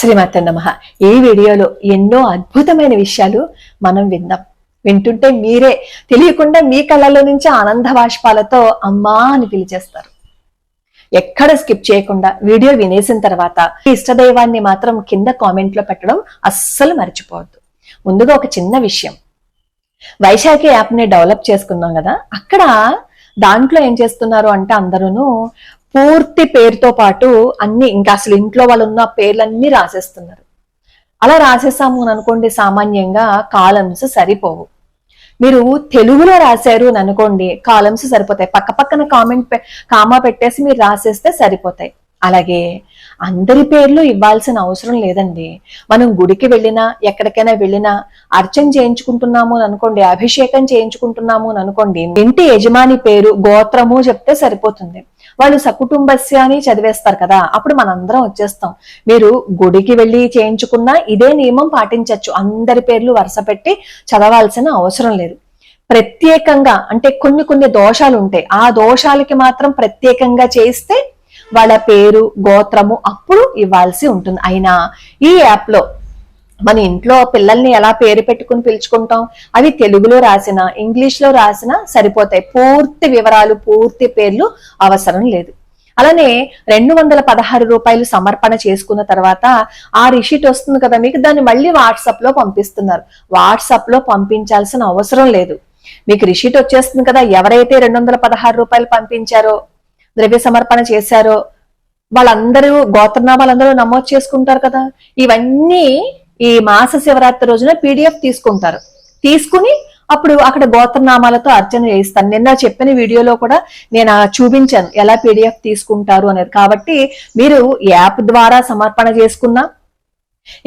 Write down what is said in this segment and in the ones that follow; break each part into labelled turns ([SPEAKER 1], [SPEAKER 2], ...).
[SPEAKER 1] శ్రీమాతే నమః. ఈ వీడియోలో ఎన్నో అద్భుతమైన విషయాలు మనం విందాం. వింటుంటే మీరే తెలియకుండా మీ కళ్ళలో నుంచి ఆనంద బాష్పాలతో అమ్మా అని పిలిచేస్తారు. ఎక్కడ స్కిప్ చేయకుండా వీడియో వినేసిన తర్వాత ఇష్టదైవాన్ని మాత్రం కింద కామెంట్ లో పెట్టడం అస్సలు మర్చిపోవద్దు. ముందుగా ఒక చిన్న విషయం, వైశాఖి యాప్ ని డెవలప్ చేసుకున్నాం కదా, అక్కడ దాంట్లో ఏం చేస్తున్నారు అంటే అందరూ పూర్తి పేరుతో పాటు అన్ని, ఇంకా అసలు ఇంట్లో వాళ్ళు ఉన్న పేర్లన్నీ రాసేస్తున్నారు. అలా రాసేసాము అని అనుకోండి, సామాన్యంగా కాలమ్స్ సరిపోవు. మీరు తెలుగులో రాశారు అని అనుకోండి, కాలమ్స్ సరిపోతాయి. పక్క పక్కన కామా పెట్టేసి మీరు రాసేస్తే సరిపోతాయి. అలాగే అందరి పేర్లు ఇవ్వాల్సిన అవసరం లేదండి. మనం గుడికి వెళ్ళినా ఎక్కడికైనా వెళ్ళినా అర్చన చేయించుకుంటున్నాము అని అనుకోండి, అభిషేకం చేయించుకుంటున్నాము అని అనుకోండి, ఇంటి యజమాని పేరు గోత్రము చెప్తే సరిపోతుంది. వాళ్ళు సకుటుంబస్య అని చదివేస్తారు కదా, అప్పుడు మనందరం వచ్చేస్తాం. మీరు గుడికి వెళ్ళి చేయించుకున్నా ఇదే నియమం పాటించవచ్చు. అందరి పేర్లు వరుస పెట్టి చదవాల్సిన అవసరం లేదు. ప్రత్యేకంగా అంటే కొన్ని దోషాలు ఉంటాయి, ఆ దోషాలకి మాత్రం ప్రత్యేకంగా చేస్తే వాళ్ళ పేరు గోత్రము అప్పుడు ఇవ్వాల్సి ఉంటుంది. అయినా ఈ యాప్ లో మన ఇంట్లో పిల్లల్ని ఎలా పేరు పెట్టుకుని పిలుచుకుంటాం, అవి తెలుగులో రాసినా ఇంగ్లీష్ లో రాసినా సరిపోతాయి. పూర్తి వివరాలు పూర్తి పేర్లు అవసరం లేదు. అలానే 216 రూపాయలు సమర్పణ చేసుకున్న తర్వాత ఆ రిషీట్ వస్తుంది కదా మీకు, దాన్ని మళ్ళీ వాట్సాప్ లో పంపిస్తున్నారు. వాట్సాప్ లో పంపించాల్సిన అవసరం లేదు. మీకు రిషీట్ వచ్చేస్తుంది కదా, ఎవరైతే 216 రూపాయలు పంపించారో, ద్రవ్య సమర్పణ చేశారో వాళ్ళందరూ గోత్రనామాలందరూ నమోదు చేసుకుంటారు కదా. ఇవన్నీ ఈ మాస శివరాత్రి రోజున PDF తీసుకుంటారు. తీసుకుని అప్పుడు అక్కడ గోత్రనామాలతో అర్చన చేయిస్తాను. నిన్న చెప్పిన వీడియోలో కూడా నేను చూపించాను ఎలా PDF తీసుకుంటారు అనేది. కాబట్టి మీరు యాప్ ద్వారా సమర్పణ చేసుకున్నా,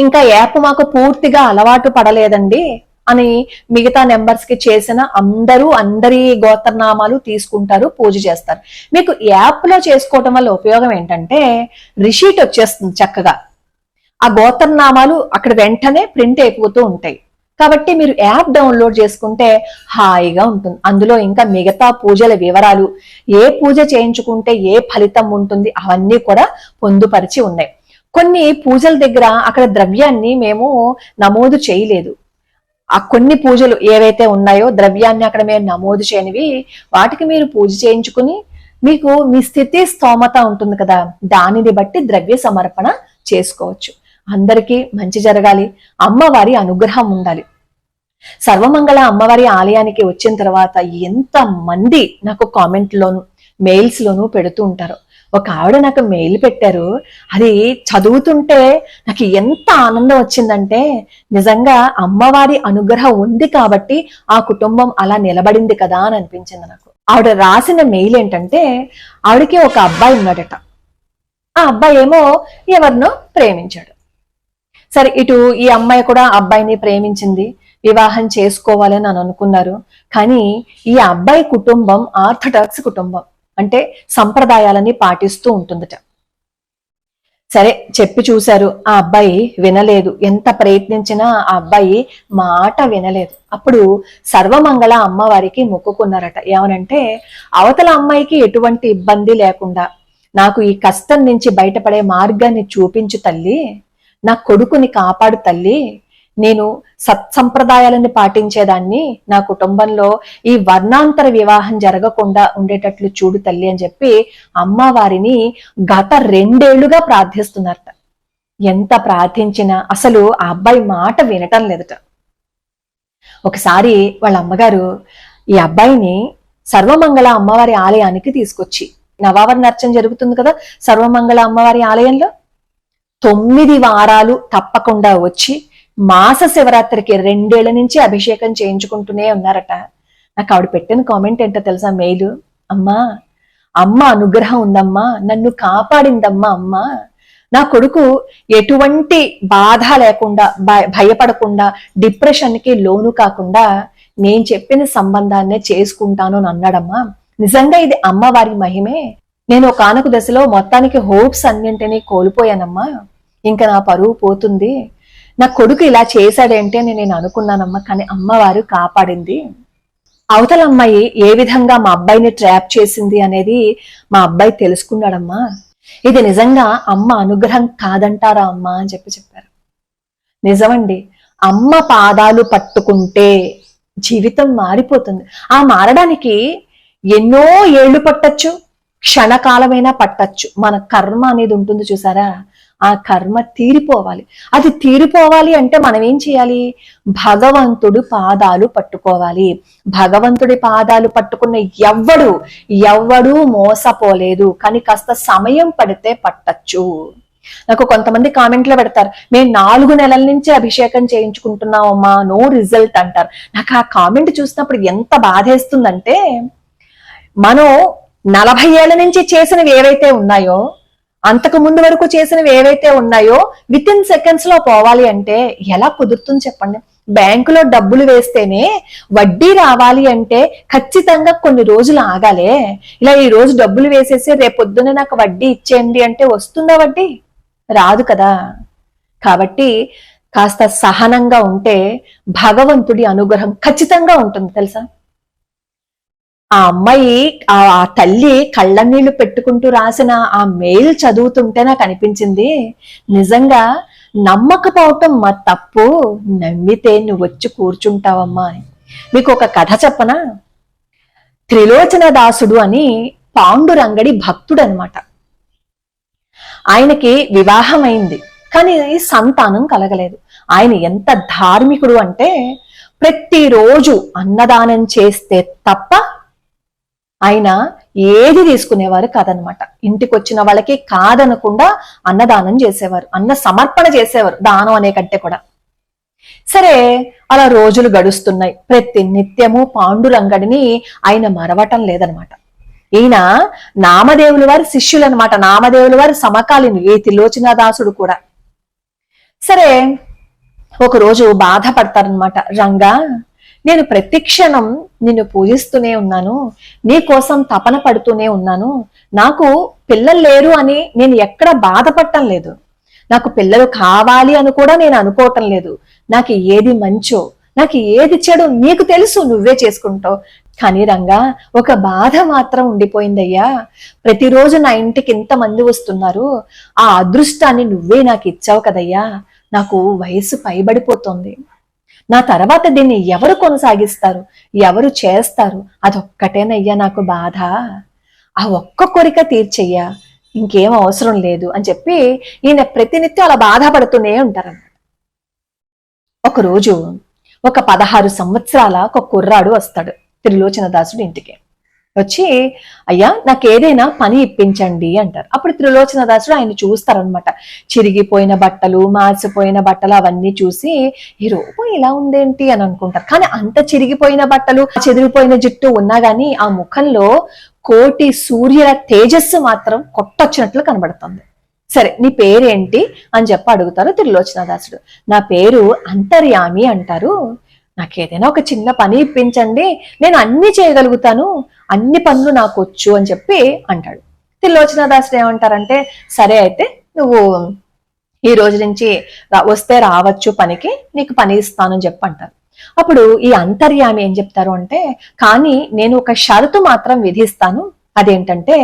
[SPEAKER 1] ఇంకా యాప్ మాకు పూర్తిగా అలవాటు పడలేదండి అని మిగతా నెంబర్స్ కి చేసిన అందరి గోత్రనామాలు తీసుకుంటారు, పూజ చేస్తారు. మీకు యాప్ లో చేసుకోవటం వల్ల ఉపయోగం ఏంటంటే రిషీట్ వచ్చేస్తుంది చక్కగా. ఆ గోత్రనామాలు అక్కడ వెంటనే ప్రింట్ అయిపోతూ ఉంటాయి. కాబట్టి మీరు యాప్ డౌన్లోడ్ చేసుకుంటే హాయిగా ఉంటుంది. అందులో ఇంకా మిగతా పూజల వివరాలు, ఏ పూజ చేయించుకుంటే ఏ ఫలితం ఉంటుంది అవన్నీ కూడా పొందుపరిచి ఉన్నాయి. కొన్ని పూజల దగ్గర అక్కడ ద్రవ్యాన్ని మేము నమోదు చేయలేదు. ఆ కొన్ని పూజలు ఏవైతే ఉన్నాయో ద్రవ్యాన్ని అక్కడ మేము నమోదు చేయనివి, వాటికి మీరు పూజ చేయించుకుని మీకు మీ స్థితి స్తోమత ఉంటుంది కదా, దానిని బట్టి ద్రవ్య సమర్పణ చేసుకోవచ్చు. అందరికీ మంచి జరగాలి, అమ్మవారి అనుగ్రహం ఉండాలి. సర్వమంగళ అమ్మవారి ఆలయానికి వచ్చిన తర్వాత ఎంత మంది నాకు కామెంట్లోను మెయిల్స్ లోను పెడుతూ ఉంటారు. ఒక ఆవిడ నాకు మెయిల్ పెట్టారు, అది చదువుతుంటే నాకు ఎంత ఆనందం వచ్చిందంటే, నిజంగా అమ్మవారి అనుగ్రహం ఉంది కాబట్టి ఆ కుటుంబం అలా నిలబడింది కదా అని అనిపించింది నాకు. ఆవిడ రాసిన మెయిల్ ఏంటంటే, ఆవిడకి ఒక అబ్బాయి ఉన్నాడట. ఆ అబ్బాయి ఏమో ఎవరినో ప్రేమించాడు. సరే, ఇటు ఈ అమ్మాయి కూడా అబ్బాయిని ప్రేమించింది, వివాహం చేసుకోవాలని అని అనుకున్నారు. కానీ ఈ అబ్బాయి కుటుంబం ఆర్థడాక్స్ కుటుంబం, అంటే సంప్రదాయాలని పాటిస్తూ ఉంటుందట. సరే చెప్పి చూశారు, ఆ అబ్బాయి వినలేదు. ఎంత ప్రయత్నించినా ఆ అబ్బాయి మాట వినలేదు. అప్పుడు సర్వమంగళ అమ్మవారికి మొక్కుకున్నారట. ఏమనంటే, అవతల అమ్మాయికి ఎటువంటి ఇబ్బంది లేకుండా నాకు ఈ కష్టం నుంచి బయటపడే మార్గాన్ని చూపించు తల్లి, నా కొడుకుని కాపాడు తల్లి, నేను సత్సంప్రదాయాలను పాటించేదాన్ని, నా కుటుంబంలో ఈ వర్ణాంతర వివాహం జరగకుండా ఉండేటట్లు చూడు తల్లి అని చెప్పి అమ్మవారిని గత 2 ఏళ్లుగా ప్రార్థిస్తున్నారట. ఎంత ప్రార్థించినా అసలు ఆ అబ్బాయి మాట వినటం లేదట. ఒకసారి వాళ్ళ అమ్మగారు ఈ అబ్బాయిని సర్వమంగళ అమ్మవారి ఆలయానికి తీసుకొచ్చి, నవావరణ అర్చన జరుగుతుంది కదా సర్వమంగళ అమ్మవారి ఆలయంలో, 9 వారాలు తప్పకుండా వచ్చి మాస శివరాత్రికి 2 ఏళ్ల నుంచి అభిషేకం చేయించుకుంటూనే ఉన్నారట. నాకు ఆవిడ పెట్టిన కామెంట్ ఏంటో తెలుసా మెయిల్, అమ్మ అనుగ్రహం ఉందమ్మా, నన్ను కాపాడిందమ్మా అమ్మ, నా కొడుకు ఎటువంటి బాధ లేకుండా భయపడకుండా డిప్రెషన్ కి లోను కాకుండా నేను చెప్పిన సంబంధాన్నే చేసుకుంటాను అని అన్నాడమ్మా. నిజంగా ఇది అమ్మవారి మహిమే. నేను ఒకానొక దశలో మొత్తానికి హోప్స్ అన్నింటినీ కోల్పోయానమ్మా, ఇంకా నా పరువు పోతుంది, నా కొడుకు ఇలా చేశాడేంటి అని నేను అనుకున్నానమ్మా, కానీ అమ్మవారు కాపాడింది. అవతల అమ్మాయి ఏ విధంగా మా అబ్బాయిని ట్రాప్ చేసింది అనేది మా అబ్బాయి తెలుసుకున్నాడమ్మా. ఇది నిజంగా అమ్మ అనుగ్రహం కాదంటారా అమ్మ అని చెప్పారు. నిజమండి. అమ్మ పాదాలు పట్టుకుంటే జీవితం మారిపోతుంది. ఆ మారడానికి ఎన్నో ఏళ్లు పట్టచ్చు, క్షణకాలమైనా పట్టచ్చు. మన కర్మ అనేది ఉంటుంది చూసారా, ఆ కర్మ తీరిపోవాలి. అది తీరిపోవాలి అంటే మనం ఏం చేయాలి? భగవంతుడు పాదాలు పట్టుకోవాలి. భగవంతుడి పాదాలు పట్టుకున్న ఎవ్వడు మోసపోలేదు. కానీ కాస్త సమయం పడితే పట్టచ్చు. నాకు కొంతమంది కామెంట్లో పెడతారు, మేము 4 నెలల నుంచి అభిషేకం చేయించుకుంటున్నామమ్మా, నో రిజల్ట్ అంటారు. నాకు ఆ కామెంట్ చూసినప్పుడు ఎంత బాధేస్తుందంటే, మనం 40 ఏళ్ల నుంచి చేసినవి ఏవైతే ఉన్నాయో, అంతకు ముందు వరకు చేసినవి ఏవైతే ఉన్నాయో విత్ ఇన్ సెకండ్స్ లో పోవాలి అంటే ఎలా కుదురుతుంది చెప్పండి? బ్యాంకులో డబ్బులు వేస్తేనే వడ్డీ రావాలి అంటే ఖచ్చితంగా కొన్ని రోజులు ఆగాలే. ఇలా ఈ రోజు డబ్బులు వేసేసి రేపొద్దున నాకు వడ్డీ ఇచ్చేయండి అంటే వస్తుందా వడ్డీ? రాదు కదా. కాబట్టి కాస్త సహనంగా ఉంటే భగవంతుడి అనుగ్రహం ఖచ్చితంగా ఉంటుంది తెలుసా. ఆ అమ్మాయి ఆ తల్లి కళ్ళ నీళ్లు పెట్టుకుంటూ రాసిన ఆ మెయిల్ చదువుతుంటే నాకు అనిపించింది, నిజంగా నమ్మకపోవటం మా తప్పు, నమ్మితే నువ్వు వచ్చి కూర్చుంటావమ్మా. మీకు ఒక కథ చెప్పనా? త్రిలోచన దాసుడు అని పాండురంగడి భక్తుడు అనమాట. ఆయనకి వివాహం అయింది, కానీ సంతానం కలగలేదు. ఆయన ఎంత ధార్మికుడు అంటే ప్రతిరోజు అన్నదానం చేస్తే తప్ప ఆయన ఏది తీసుకునేవారు కాదనమాట. ఇంటికి వచ్చిన వాళ్ళకి కాదనకుండా అన్నదానం చేసేవారు, అన్న సమర్పణ చేసేవారు, దానం అనే కంటే కూడా. సరే, అలా రోజులు గడుస్తున్నాయి. ప్రతి నిత్యము పాండురంగడిని ఆయన మరవటం లేదనమాట. ఈయన నామదేవుల వారి శిష్యులు అనమాట, నామదేవుల వారి సమకాలీనులు ఈ త్రిలోచనాదాసుడు కూడా. సరే, ఒకరోజు బాధపడతారనమాట, రంగా నేను ప్రతి క్షణం నిన్ను పూజిస్తూనే ఉన్నాను, నీ కోసం తపన పడుతూనే ఉన్నాను, నాకు పిల్లలు లేరు అని నేను ఎక్కడ బాధపడటం లేదు, నాకు పిల్లలు కావాలి అని కూడా నేను అనుకోవటం లేదు. నాకు ఏది మంచో నాకు ఏది చెడు నీకు తెలుసు, నువ్వే చేసుకుంటావు. కానీ రంగా ఒక బాధ మాత్రం ఉండిపోయిందయ్యా, ప్రతిరోజు నా ఇంటికి ఇంతమంది వస్తున్నారు, ఆ అదృష్టాన్ని నువ్వే నాకు ఇచ్చావు కదయ్యా, నాకు వయసు పైబడిపోతుంది, నా తర్వాత దీన్ని ఎవరు కొనసాగిస్తారు, ఎవరు చేస్తారు, అదొక్కటేనయ్యా నాకు బాధ, ఆ ఒక్క కోరిక తీర్చయ్యా, ఇంకేం అవసరం లేదు అని చెప్పి ఈయన ప్రతినిత్యం అలా బాధపడుతూనే ఉంటారన్నమాట. ఒకరోజు ఒక 16 సంవత్సరాల ఒక కుర్రాడు వస్తాడు త్రిలోచనదాసుడు ఇంటికి. వచ్చి, అయ్యా నాకు ఏదైనా పని ఇప్పించండి అంటారు. అప్పుడు త్రిలోచనదాసుడు ఆయన చూస్తారనమాట. చిరిగిపోయిన బట్టలు, మాసిపోయిన బట్టలు అవన్నీ చూసి ఈ రూపం ఇలా ఉందేంటి అని అనుకుంటారు. కానీ అంత చిరిగిపోయిన బట్టలు, చెదిరిపోయిన జుట్టు ఉన్నా గానీ ఆ ముఖంలో కోటి సూర్యుల తేజస్సు మాత్రం కొట్టొచ్చినట్లు కనబడుతుంది. సరే, నీ పేరేంటి అని చెప్పి అడుగుతారు త్రిలోచనదాసుడు. నా పేరు అంతర్యామి అంటారు, నాకేదైనా ఒక చిన్న పని ఇప్పించండి, నేను అన్ని చేయగలుగుతాను, అన్ని పనులు నాకు వచ్చు అని చెప్పి అంటాడు. త్రిలోచనదాసుడు ఏమంటారంటే, సరే అయితే నువ్వు ఈ రోజు నుంచి వస్తే రావచ్చు పనికి, నీకు పని ఇస్తానని చెప్పి అంటారు. అప్పుడు ఈ అంతర్యామి ఏం చెప్తారు అంటే, కానీ నేను ఒక షరతు మాత్రం విధిస్తాను, అదేంటంటే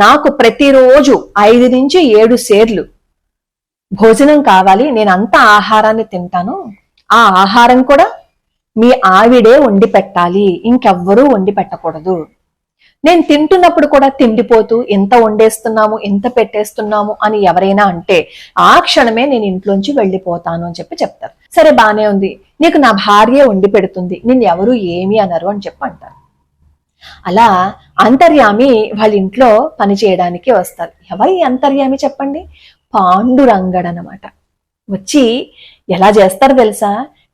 [SPEAKER 1] నాకు ప్రతిరోజు 5 నుంచి 7 సేర్లు భోజనం కావాలి, నేను అంత ఆహారాన్ని తింటాను, ఆ ఆహారం కూడా మీ ఆవిడే వండి పెట్టాలి, ఇంకెవ్వరూ వండి పెట్టకూడదు, నేను తింటున్నప్పుడు కూడా తిండిపోతూ ఎంత వండేస్తున్నాము ఎంత పెట్టేస్తున్నాము అని ఎవరైనా అంటే ఆ క్షణమే నేను ఇంట్లోంచి వెళ్ళిపోతాను అని చెప్పి చెప్తారు. సరే బానే ఉంది, నీకు నా భార్య వండి పెడుతుంది, నిన్ను ఎవరు ఏమి అనరు అని చెప్పి అంటారు. అలా అంతర్యామి వాళ్ళ ఇంట్లో పని చేయడానికి వస్తారు. ఎవరి అంతర్యామి చెప్పండి? పాండురంగడు అనమాట. వచ్చి ఎలా చేస్తారు తెలుసా?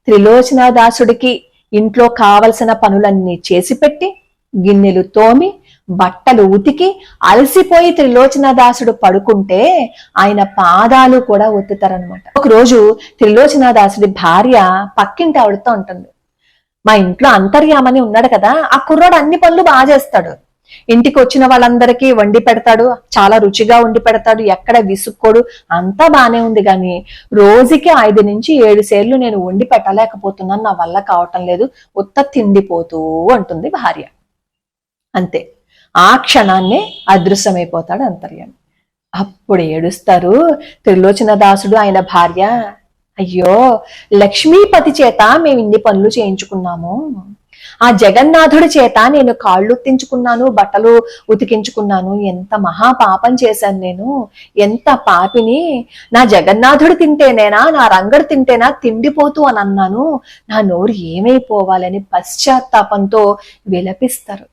[SPEAKER 1] త్రిలోచనదాసుడికి ఇంట్లో కావలసిన పనులన్నీ చేసి పెట్టి, గిన్నెలు తోమి, బట్టలు ఉతికి, అలసిపోయి త్రిలోచనదాసుడు పడుకుంటే ఆయన పాదాలు కూడా ఒత్తుతారనమాట. ఒకరోజు త్రిలోచనదాసుడి భార్య పక్కింటి ఆవిడతో ఉంటుంది, మా ఇంట్లో అంతర్యామని ఉన్నాడు కదా, ఆ కుర్రాడు అన్ని పనులు బాగా చేస్తాడు, ఇంటికి వచ్చిన వాళ్ళందరికీ వండి పెడతాడు, చాలా రుచిగా వండి పెడతాడు, ఎక్కడ విసుక్కోడు, అంతా బానే ఉంది, కానీ రోజుకి 5 నుంచి 7 సేర్లు నేను వండి పెట్టలేకపోతున్నాను, నా వల్ల కావటం లేదు, ఉత్త తిండిపోతూ అంటుంది భార్య. అంతే, ఆ క్షణాన్నే అదృశ్యమైపోతాడు అంతర్యామి. అప్పుడు ఏడుస్తారు త్రిలోచనదాసుడు ఆయన భార్య, అయ్యో లక్ష్మీపతి చేత మేము ఇన్ని పనులు చేయించుకున్నాము, ఆ జగన్నాథుడి చేత నేను కాళ్ళు ఉత్తించుకున్నాను, బట్టలు ఉతికించుకున్నాను, ఎంత మహాపాపం చేశాను నేను, ఎంత పాపిని, నా జగన్నాథుడు తింటేనేనా, నా రంగడు తింటేనా తిండిపోతూ అని అన్నాను, నా నోరు ఏమైపోవాలని పశ్చాత్తాపంతో విలపిస్తారు.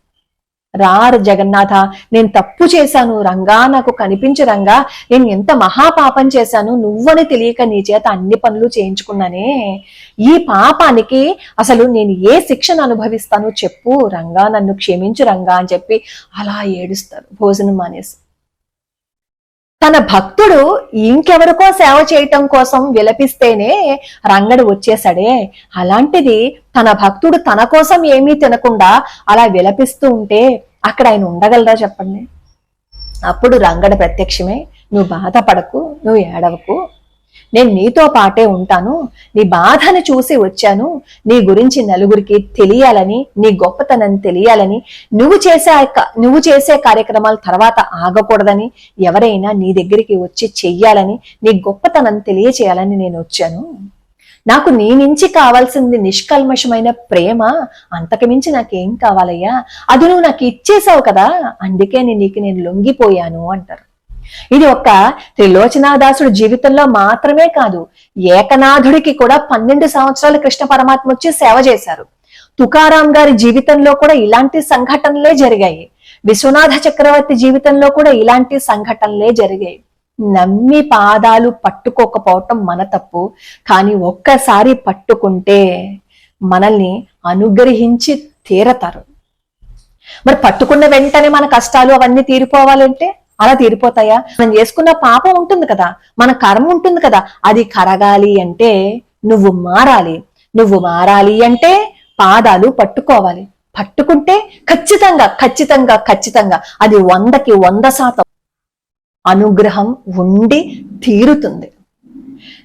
[SPEAKER 1] రారు జగన్నాథ, నేను తప్పు చేశాను రంగా, నాకు కనిపించు రంగా, నేను ఎంత మహాపాపం చేశాను, నువ్వని తెలియక నీ చేత అన్ని పనులు చేయించుకున్నానే, ఈ పాపానికి అసలు నేను ఏ శిక్షను అనుభవిస్తాను చెప్పు రంగా, నన్ను క్షమించు రంగా అని చెప్పి అలా ఏడుస్తారు భోజనం మానేసి. తన భక్తుడు ఇంకెవరికో సేవ చేయటం కోసం విలపిస్తేనే రంగడు వచ్చేసాడే, అలాంటిది తన భక్తుడు తన కోసం ఏమీ తినకుండా అలా విలపిస్తూ ఉంటే అక్కడ ఆయన ఉండగలరా చెప్పండి. అప్పుడు రంగడు ప్రత్యక్షమే, నువ్వు బాధపడకు, నువ్వు ఏడవకు, నేను నీతో పాటే ఉంటాను, నీ బాధను చూసి వచ్చాను, నీ గురించి నలుగురికి తెలియాలని, నీ గొప్పతనం తెలియాలని, నువ్వు చేసే కార్యక్రమాల తర్వాత ఆగకూడదని, ఎవరైనా నీ దగ్గరికి వచ్చి చెయ్యాలని, నీ గొప్పతనం తెలియచేయాలని నేను వచ్చాను. నాకు నీ నుంచి కావాల్సింది నిష్కల్మషమైన ప్రేమ, అంతకుమించి నాకేం కావాలయ్యా, అది నువ్వు నాకు ఇచ్చేసావు కదా, అందుకే నీకు నేను లొంగిపోయాను అంటారు. ఇది ఒక్క త్రిలోచనాదాసుడు జీవితంలో మాత్రమే కాదు, ఏకనాథుడికి కూడా 12 సంవత్సరాలు కృష్ణ పరమాత్మ వచ్చి సేవ చేశారు. తుకారాం గారి జీవితంలో కూడా ఇలాంటి సంఘటనలే జరిగాయి. విశ్వనాథ చక్రవర్తి జీవితంలో కూడా ఇలాంటి సంఘటనలే జరిగాయి. నమ్మి పాదాలు పట్టుకోకపోవటం మన తప్పు, కానీ ఒక్కసారి పట్టుకుంటే మనల్ని అనుగ్రహించి తీరతారు. మరి పట్టుకున్న వెంటనే మన కష్టాలు అవన్నీ తీరిపోవాలంటే అలా తీరిపోతాయా? మనం చేసుకున్న పాపం ఉంటుంది కదా, మన కర్మ ఉంటుంది కదా, అది కరగాలి అంటే నువ్వు మారాలి. నువ్వు మారాలి అంటే పాదాలు పట్టుకోవాలి. పట్టుకుంటే ఖచ్చితంగా ఖచ్చితంగా ఖచ్చితంగా అది 100కి 100% అనుగ్రహం ఉండి తీరుతుంది.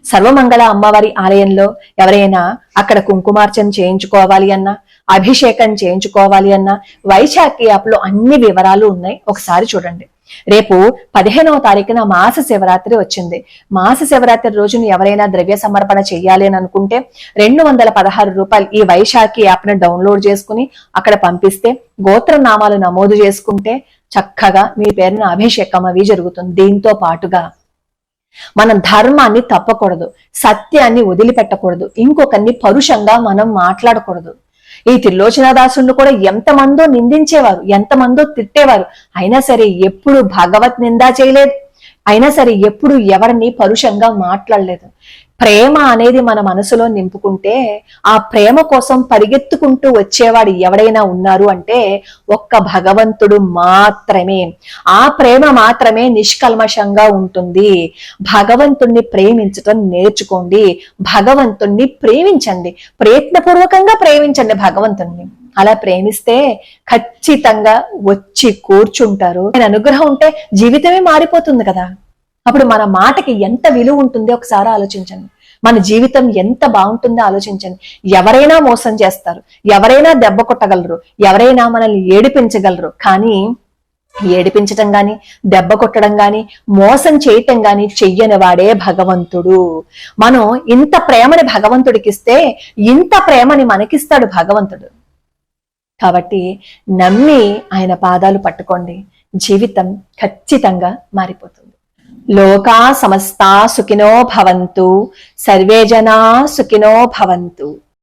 [SPEAKER 1] సర్వమంగళ అమ్మవారి ఆలయంలో ఎవరైనా అక్కడ కుంకుమార్చన చేయించుకోవాలి అన్నా, అభిషేకం చేయించుకోవాలి అన్నా వైశాఖి యాప్లో అన్ని వివరాలు ఉన్నాయి, ఒకసారి చూడండి. రేపు 15వ తారీఖున మాస శివరాత్రి వచ్చింది. మాస శివరాత్రి రోజున ఎవరైనా ద్రవ్య సమర్పణ చెయ్యాలి అని అనుకుంటే 216 రూపాయలు ఈ వైశాఖి యాప్ ను డౌన్లోడ్ చేసుకుని అక్కడ పంపిస్తే, గోత్రనామాలు నమోదు చేసుకుంటే చక్కగా మీ పేరున అభిషేకం అవి జరుగుతుంది. దీంతో పాటుగా మనం ధర్మాన్ని తప్పకూడదు, సత్యాన్ని వదిలిపెట్టకూడదు, ఇంకొకరిని పరుషంగా మనం మాట్లాడకూడదు. ఈ త్రిలోచనదాసుని కూడా ఎంతమందో నిందించేవారు, ఎంతమందో తిట్టేవారు, అయినా సరే ఎప్పుడు భగవత్ నిందా చేయలేదు, అయినా సరే ఎప్పుడు ఎవరిని పరుషంగా మాట్లాడలేదు. ప్రేమ అనేది మన మనసులో నింపుకుంటే ఆ ప్రేమ కోసం పరిగెత్తుకుంటూ వచ్చేవాడు ఎవడైనా ఉన్నారు అంటే ఒక్క భగవంతుడు మాత్రమే. ఆ ప్రేమ మాత్రమే నిష్కల్మషంగా ఉంటుంది. భగవంతుణ్ణి ప్రేమించటం నేర్చుకోండి, భగవంతుణ్ణి ప్రేమించండి, ప్రయత్నపూర్వకంగా ప్రేమించండి భగవంతుణ్ణి. అలా ప్రేమిస్తే ఖచ్చితంగా వచ్చి కూర్చుంటారు. ఆయన అనుగ్రహం ఉంటే జీవితమే మారిపోతుంది కదా. అప్పుడు మన మాటకి ఎంత విలువ ఉంటుందో ఒకసారి ఆలోచించండి. మన జీవితం ఎంత బాగుంటుందో ఆలోచించండి. ఎవరైనా మోసం చేస్తారు, ఎవరైనా దెబ్బ కొట్టగలరు, ఎవరైనా మనల్ని ఏడిపించగలరు, కానీ ఏడిపించటం గాని, దెబ్బ కొట్టడం గాని, మోసం చేయటం గాని చెయ్యని వాడే భగవంతుడు. మనం ఇంత ప్రేమని భగవంతుడికి ఇస్తే ఇంత ప్రేమని మనకిస్తాడు భగవంతుడు. కాబట్టి నమ్మి ఆయన పాదాలు పట్టుకోండి, జీవితం ఖచ్చితంగా మారిపోతుంది. లోకా సమస్తా సుఖినో భవంతు, సర్వే జనా సుఖినో భవంతు.